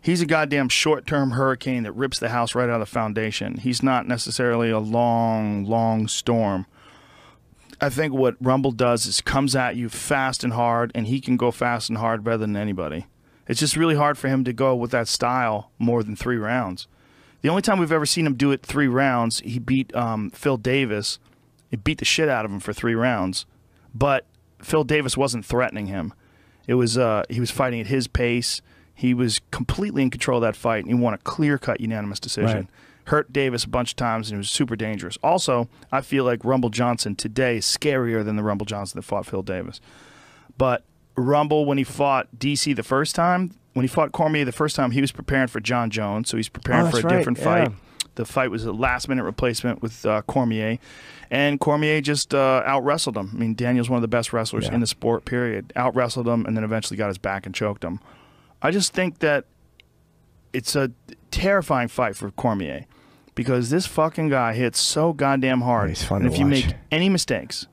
he's a goddamn short-term hurricane that rips the house right out of the foundation. He's not necessarily a long storm. I think what Rumble does is comes at you fast and hard, and he can go fast and hard better than anybody. It's just really hard for him to go with that style more than 3 rounds. The only time we've ever seen him do it 3 rounds, he beat Phil Davis. He beat the shit out of him for 3 rounds, but Phil Davis wasn't threatening him. It was he was fighting at his pace. He was completely in control of that fight, and he won a clear-cut unanimous decision. Right. Hurt Davis a bunch of times, and it was super dangerous. Also, I feel like Rumble Johnson today is scarier than the Rumble Johnson that fought Phil Davis. But Rumble, when he fought DC the first time, when he fought Cormier the first time, he was preparing for John Jones, so he's preparing for a different fight. The fight was a last-minute replacement with Cormier, and Cormier just out-wrestled him. I mean, Daniel's one of the best wrestlers in the sport, period. Out-wrestled him, and then eventually got his back and choked him. I just think that it's a terrifying fight for Cormier because this fucking guy hits so goddamn hard. He's fun and to if you watch. make any mistakes,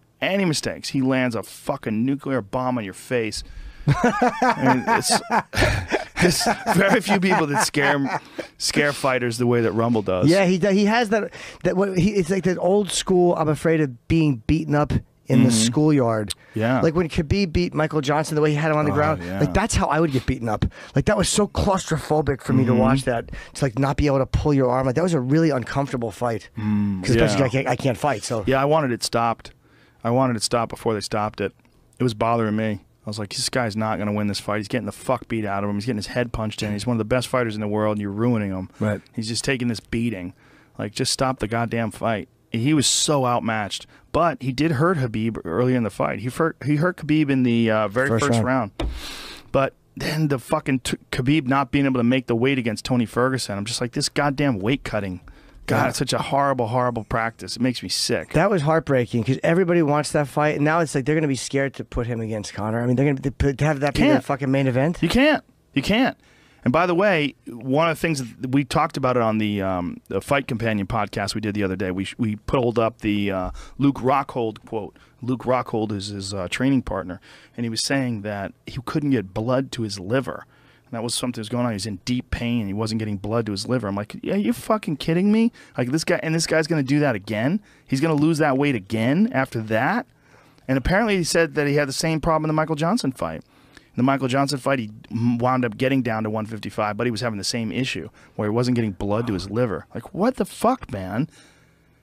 he lands a fucking nuclear bomb on your face. I mean, there's very few people that scare fighters the way that Rumble does. Yeah, he has that. It's like that old school. I'm afraid of being beaten up in the schoolyard. Yeah, like when Khabib beat Michael Johnson, the way he had him on the ground. Yeah. Like that's how I would get beaten up. Like that was so claustrophobic for me to watch that. To like not be able to pull your arm. Like that was a really uncomfortable fight. Because especially I can't fight. So yeah, I wanted it stopped. I wanted it stopped before they stopped it. It was bothering me. I was like, this guy's not going to win this fight. He's getting the fuck beat out of him. He's getting his head punched in. He's one of the best fighters in the world, and you're ruining him. Right. He's just taking this beating. Like, just stop the goddamn fight. He was so outmatched. But he did hurt Khabib earlier in the fight. He hurt Khabib in the very first round. But then the fucking Khabib not being able to make the weight against Tony Ferguson. I'm just like, this goddamn weight cutting. God, it's such a horrible, horrible practice. It makes me sick. That was heartbreaking because everybody wants that fight, and now it's like they're going to be scared to put him against Conor. I mean, they're going to have that be their fucking main event. You can't. You can't. And by the way, one of the things that we talked about it on the Fight Companion podcast we did the other day. We pulled up the Luke Rockhold quote. Luke Rockhold is his training partner, and he was saying that he couldn't get blood to his liver. And that was something that was going on. He was in deep pain, and he wasn't getting blood to his liver. I'm like, yeah, you fucking kidding me? Like this guy's going to do that again? He's going to lose that weight again after that? And apparently he said that he had the same problem in the Michael Johnson fight. In the Michael Johnson fight, he wound up getting down to 155, but he was having the same issue where he wasn't getting blood to his liver. Like, what the fuck, man?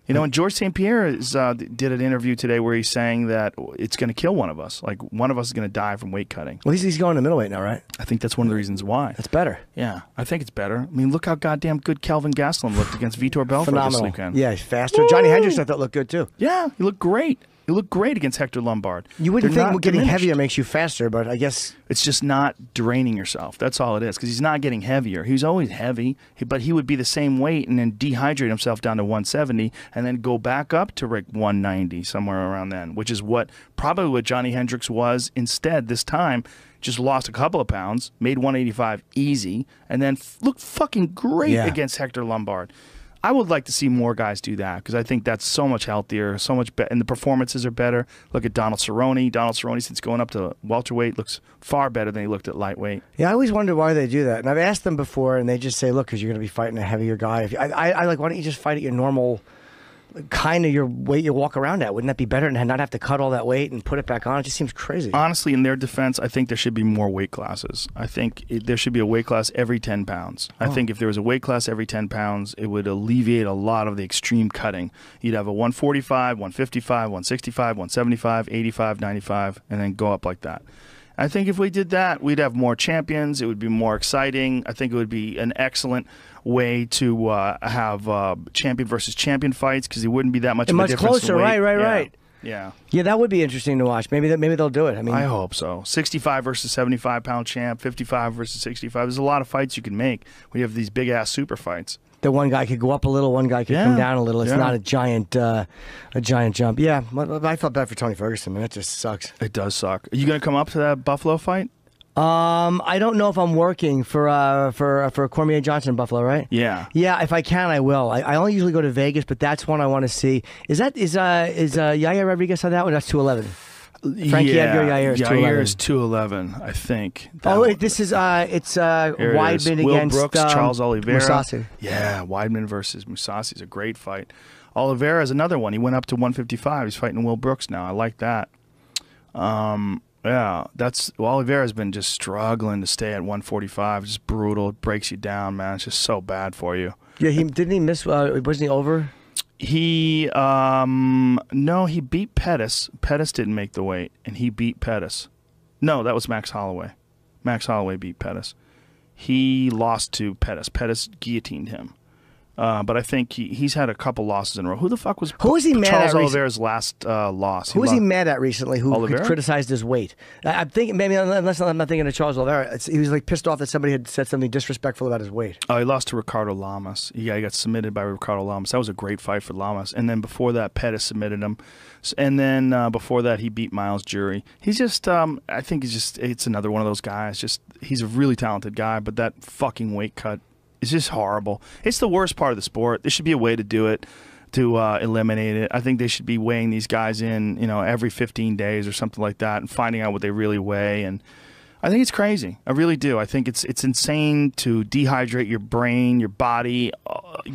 You know, and George St. Pierre did an interview today where he's saying that it's going to kill one of us. Like, one of us is going to die from weight cutting. Well, he's going to middleweight now, right? I think that's one of the reasons why. That's better. Yeah, I think it's better. I mean, look how goddamn good Kelvin Gastelum looked against Vitor Belfort Phenomenal. this weekend. Yeah, he's faster. Woo! Johnny Hendricks, I thought, looked good, too. Yeah, he looked great. He looked great against Hector Lombard. You wouldn't They're think getting diminished. heavier makes you faster, but I guess... It's just not draining yourself. That's all it is, because he's not getting heavier. He's always heavy, but he would be the same weight and then dehydrate himself down to 170 and then go back up to like 190, somewhere around then, which is probably what Johnny Hendricks was instead this time. Just lost a couple of pounds, made 185 easy, and then looked fucking great against Hector Lombard. I would like to see more guys do that because I think that's so much healthier, so much better, and the performances are better. Look at Donald Cerrone. Donald Cerrone, since going up to welterweight, looks far better than he looked at lightweight. Yeah, I always wondered why they do that. And I've asked them before, and they just say, look, because you're going to be fighting a heavier guy. I like, why don't you just fight at your normal, kind of your weight you walk around at? Wouldn't that be better and not have to cut all that weight and put it back on? It just seems crazy. Honestly, in their defense, I think there should be more weight classes. I think there should be a weight class every 10 pounds. I think if there was a weight class every 10 pounds, it would alleviate a lot of the extreme cutting. You'd have a 145, 155, 165, 175, 85, 95, and then go up like that. I think if we did that, we'd have more champions. It would be more exciting. I think it would be an excellent way to have champion versus champion fights because it wouldn't be that much of a difference. Closer, right. Yeah. Yeah, that would be interesting to watch. Maybe they'll do it. I mean, I hope so. 65 versus 75-pound champ, 55 versus 65. There's a lot of fights you can make when you have these big-ass super fights. The one guy could go up a little, one guy could come down a little. It's not a giant jump. Yeah, I felt bad for Tony Ferguson, man. It just sucks. It does suck. Are you going to come up to that Buffalo fight? I don't know if I'm working for Cormier Johnson in Buffalo, right? Yeah. Yeah, if I can, I will. I only usually go to Vegas, but that's one I want to see. Is Yaya Rodriguez on that one? That's 211. Frankie Edgar, Yair is 211. Yair is 211, I think. Oh, wait, this is it's Weidman Will against Brooks, Charles Oliveira. Mousasi. Yeah, Weidman versus Mousasi is a great fight. Oliveira is another one. He went up to 155. He's fighting Will Brooks now. I like that. Yeah, Oliveira's been just struggling to stay at 145. Just brutal. It breaks you down, man. It's just so bad for you. Yeah, didn't he miss? Wasn't he over? He no, he beat Pettis. Pettis didn't make the weight, and he beat Pettis. No, that was Max Holloway. Max Holloway beat Pettis. He lost to Pettis. Pettis guillotined him. But I think he's had a couple losses in a row. Who the fuck was he mad Charles at Oliveira's last loss? Who was he mad at recently who Oliveira? criticized his weight? I'm thinking, maybe unless I'm not thinking of Charles Oliveira, he was like pissed off that somebody had said something disrespectful about his weight. Oh, he lost to Ricardo Lamas. Yeah, he got submitted by Ricardo Lamas. That was a great fight for Lamas. And then before that, Pettis submitted him. And then before that, he beat Miles Jury. He's just, I think it's another one of those guys. He's a really talented guy, but that fucking weight cut, it's just horrible. It's the worst part of the sport. There should be a way to do it, to eliminate it. I think they should be weighing these guys in, every 15 days or something like that, and finding out what they really weigh. And I think it's crazy. I really do. I think it's insane to dehydrate your brain, your body,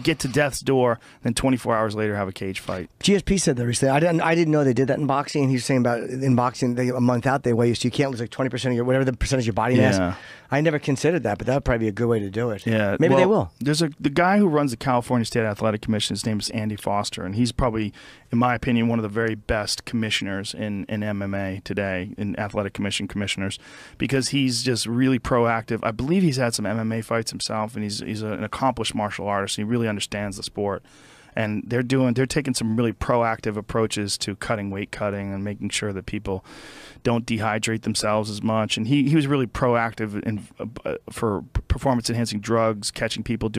get to death's door, then 24 hours later have a cage fight. GSP said that recently. I didn't know they did that in boxing. And he was saying about in boxing, a month out they weigh you, so you can't lose like 20% of whatever the percentage of your body mass. I never considered that, but that would probably be a good way to do it. Yeah, maybe they will. There's the guy who runs the California State Athletic Commission. His name is Andy Foster, and he's probably, in my opinion, one of the very best commissioners in MMA today, in athletic commissioners, because he's just really proactive. I believe he's had some MMA fights himself, and he's an accomplished martial artist. And he really understands the sport. And they're taking some really proactive approaches to weight cutting and making sure that people don't dehydrate themselves as much. And he was really proactive for performance enhancing drugs, catching people